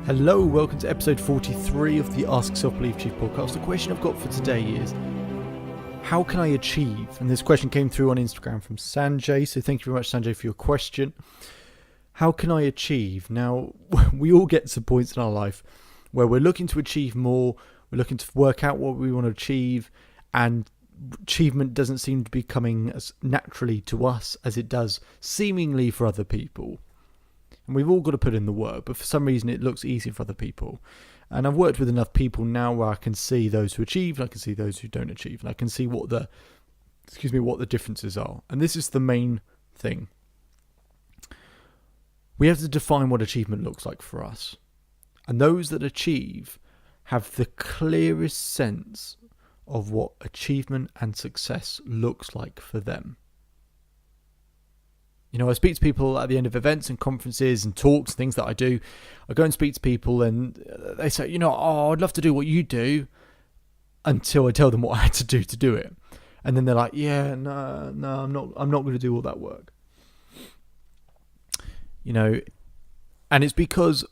Hello, welcome to episode 43 of the Ask Self Believe Chief podcast. The question I've got for today is, how can I achieve? And this question came through on Instagram from Sanjay, so thank you very much, Sanjay, for your question. How can I achieve? Now, we all get to points in our life where we're looking to achieve more, we're looking to work out what we want to achieve, and achievement doesn't seem to be coming as naturally to us as it does seemingly for other people. And we've all got to put in the work, but for some reason it looks easy for other people. And I've worked with enough people now where I can see those who achieve, and I can see those who don't achieve, and I can see what the differences are. And this is the main thing. We have to define what achievement looks like for us. And those that achieve have the clearest sense of what achievement and success looks like for them. You know, I speak to people at the end of events and conferences and talks, things that I do. I go and speak to people and they say, I'd love to do what you do, until I tell them what I had to do it. And then they're like, no, I'm not going to do all that work. And it's because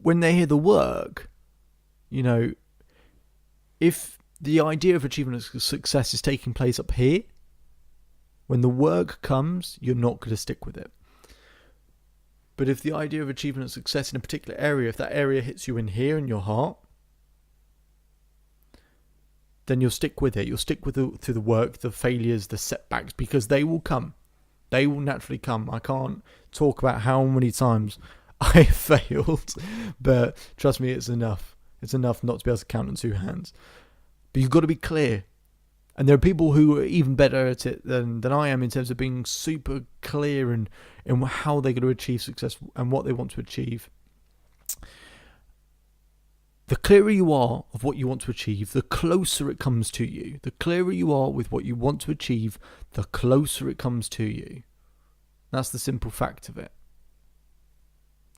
when they hear the work, if the idea of achievement and success is taking place up here, when the work comes, you're not going to stick with it. But if the idea of achievement and success in a particular area, if that area hits you in here in your heart, then you'll stick with it. You'll stick with through the work, the failures, the setbacks, because they will come. They will naturally come. I can't talk about how many times I failed, but trust me, it's enough. It's enough not to be able to count on two hands. But you've got to be clear. And there are people who are even better at it than I am in terms of being super clear in how they're going to achieve success and what they want to achieve. The clearer you are of what you want to achieve, the closer it comes to you. The clearer you are with what you want to achieve, the closer it comes to you. That's the simple fact of it.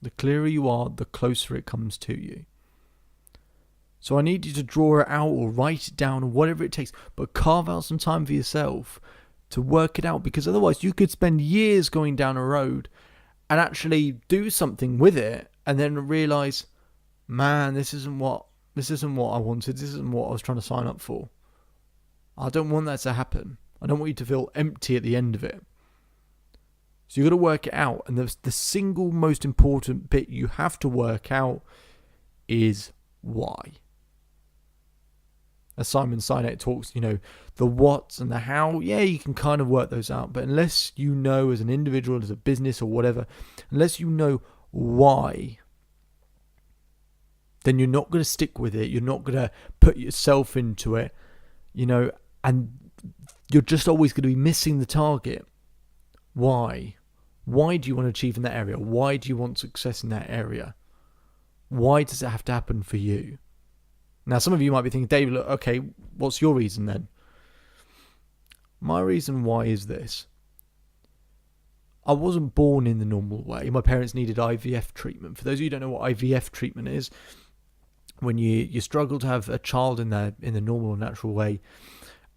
The clearer you are, the closer it comes to you. So I need you to draw it out or write it down or whatever it takes, but carve out some time for yourself to work it out, because otherwise you could spend years going down a road and actually do something with it and then realise, man, this isn't what I wanted, this isn't what I was trying to sign up for. I don't want that to happen. I don't want you to feel empty at the end of it. So you've got to work it out, and the single most important bit you have to work out is why. As Simon Sinek talks, the what and the how, you can kind of work those out. But unless you know as an individual, as a business or whatever, unless you know why, then you're not going to stick with it. You're not going to put yourself into it, and you're just always going to be missing the target. Why? Why do you want to achieve in that area? Why do you want success in that area? Why does it have to happen for you? Now, some of you might be thinking, David, look, okay, what's your reason then? My reason why is this. I wasn't born in the normal way. My parents needed IVF treatment. For those of you who don't know what IVF treatment is, when you struggle to have a child in the normal, natural way,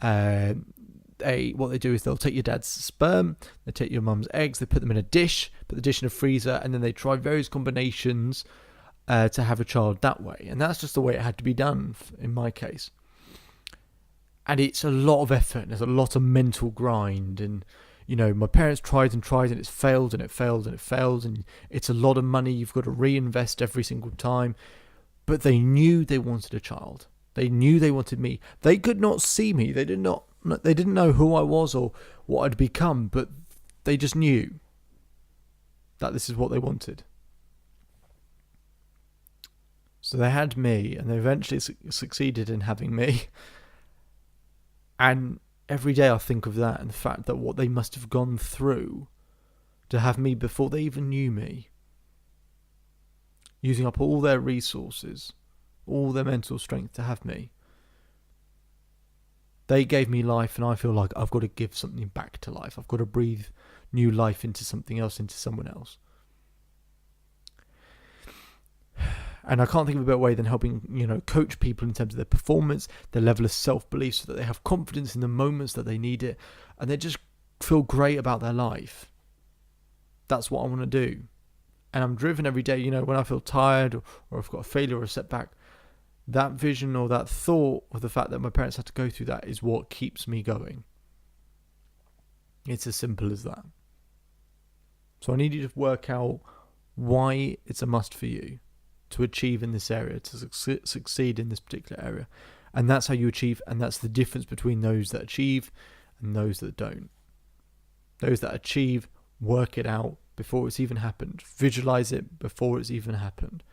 what they do is they'll take your dad's sperm, they take your mum's eggs, they put them in a dish, put the dish in a freezer, and then they try various combinations to have a child that way. And that's just the way it had to be done in my case. And it's a lot of effort, and there's a lot of mental grind, and my parents tried and it's failed and it failed and it failed, and it's a lot of money you've got to reinvest every single time. But they knew they wanted a child. They knew they wanted me. They could not see me. They didn't know who I was or what I'd become, but they just knew that this is what they wanted. So they had me, and they eventually succeeded in having me. And every day I think of that and the fact that what they must have gone through to have me before they even knew me. Using up all their resources, all their mental strength to have me. They gave me life, and I feel like I've got to give something back to life. I've got to breathe new life into something else, into someone else. And I can't think of a better way than helping, coach people in terms of their performance, their level of self-belief, so that they have confidence in the moments that they need it, and they just feel great about their life. That's what I want to do. and I'm driven every day, when I feel tired or I've got a failure or a setback, that vision or that thought of the fact that my parents had to go through that is what keeps me going. It's as simple as that. So I need you to work out why it's a must for you to achieve in this area, to succeed in this particular area. And that's how you achieve, and that's the difference between those that achieve and those that don't. Those that achieve work it out before it's even happened. Visualize it before it's even happened.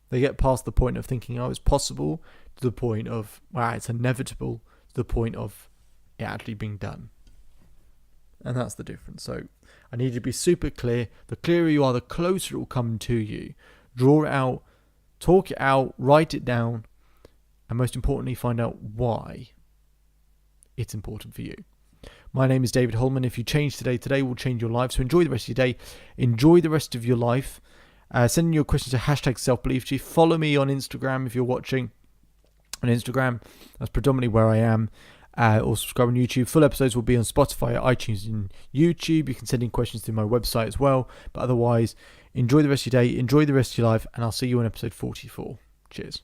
They get past the point of thinking, it's possible, to the point of, it's inevitable, to the point of it actually being done. And that's the difference. So I need you to be super clear. The clearer you are, the closer it will come to you. Draw it out, talk it out, write it down, and most importantly, find out why it's important for you. My name is David Holman. If you change today will change your life. So enjoy the rest of your day. Enjoy the rest of your life. Send in your questions to #selfbeliefchief. Follow me on Instagram if you're watching on Instagram. That's predominantly where I am. Or subscribe on YouTube. Full episodes will be on Spotify, iTunes, and YouTube. You can send in questions through my website as well. But otherwise, enjoy the rest of your day. Enjoy the rest of your life. And I'll see you on episode 44. Cheers.